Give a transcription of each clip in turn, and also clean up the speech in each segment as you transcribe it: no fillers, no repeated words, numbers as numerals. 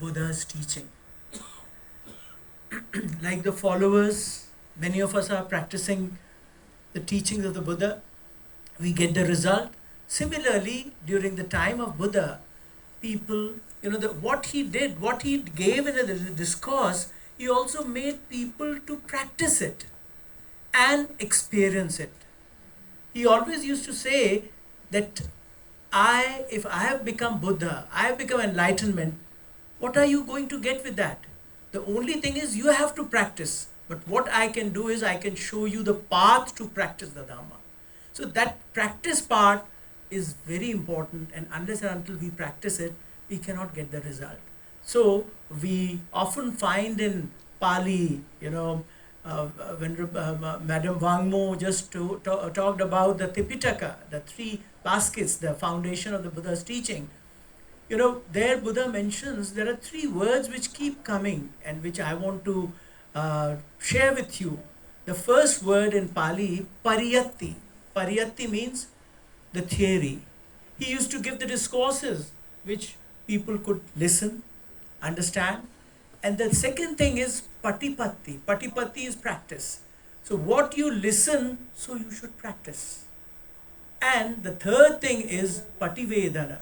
Buddha's teaching. Like the followers, many of us are practicing the teachings of the Buddha, we get the result. Similarly, during the time of Buddha, people, what he did, what he gave in the discourse, he also made people to practice it and experience it. He always used to say that if I have become Buddha, I have become enlightenment, what are you going to get with that? The only thing is you have to practice. But what I can do is I can show you the path to practice the Dhamma. So that practice part is very important, and unless and until we practice it, we cannot get the result. So we often find in Pali, when Madam Wangmo just talked about the Tipitaka, the three baskets, the foundation of the Buddha's teaching. There Buddha mentions there are three words which keep coming and which I want to share with you. The first word in Pali, pariyatti. Pariyatti means the theory. He used to give the discourses which people could listen, understand. And the second thing is patipatti. Patipatti is practice. So what you listen, so you should practice. And the third thing is pativedana,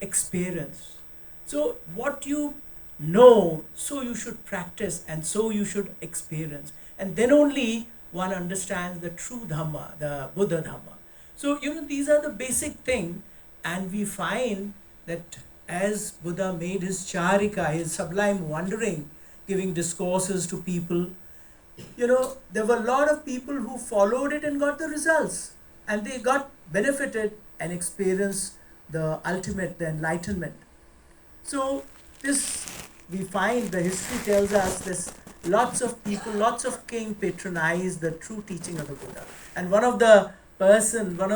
experience. So what you know, so you should practice, and so you should experience. And then only one understands the true Dhamma, the Buddha Dhamma. So, these are the basic thing, and we find that as Buddha made his charika, his sublime wandering, giving discourses to people, there were a lot of people who followed it and got the results, and they got benefited and experienced the ultimate, the enlightenment. So this, we find the history tells us this, lots of people, lots of king patronized the true teaching of the Buddha. And one of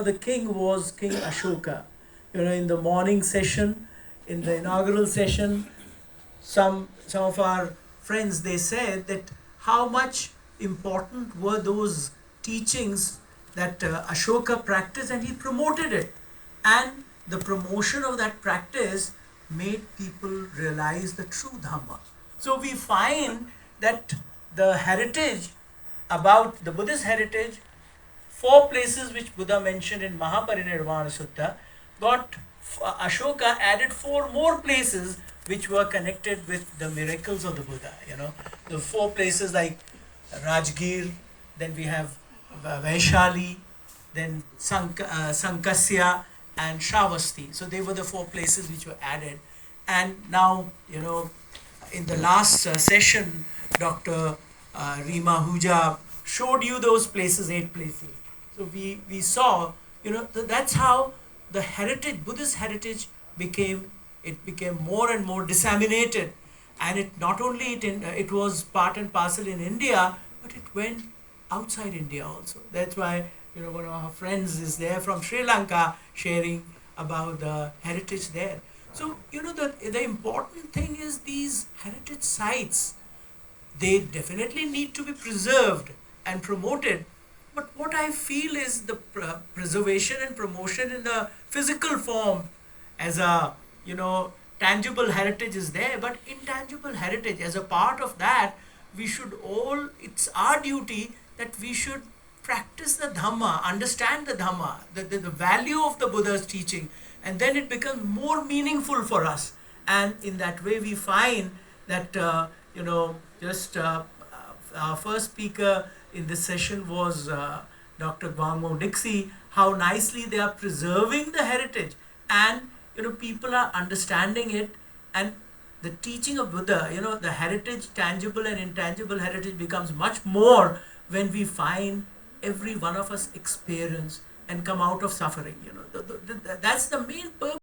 the king was King Ashoka. In the morning session, in the inaugural session, some of our friends, they said that how much important were those teachings that Ashoka practiced, and he promoted it. And the promotion of that practice made people realize the true Dhamma. So we find that the heritage, about the Buddhist heritage, 4 places which Buddha mentioned in Mahaparinirvana Sutta, Ashoka added 4 more places which were connected with the miracles of the Buddha. The 4 places like Rajgir, then we have Vaishali, then Sankasya and Shravasti. So they were the 4 places which were added. And now, in the last session, Dr. Rima Huja showed you those places, 8 places. So we saw, that's how the heritage, Buddhist heritage became more and more disseminated. And it not only it was part and parcel in India, but it went outside India also. That's why, one of our friends is there from Sri Lanka sharing about the heritage there. So, the important thing is these heritage sites, they definitely need to be preserved and promoted. But what I feel is the preservation and promotion in the physical form as a, tangible heritage is there, but intangible heritage, as a part of that, it's our duty that we should practice the Dhamma, understand the Dhamma, the value of the Buddha's teaching, and then it becomes more meaningful for us. And in that way we find that, our first speaker in this session was Dr. Gwangmo Dixie, how nicely they are preserving the heritage, and people are understanding it, and the teaching of Buddha, the heritage, tangible and intangible heritage, becomes much more when we find every one of us experience and come out of suffering. That's the main purpose.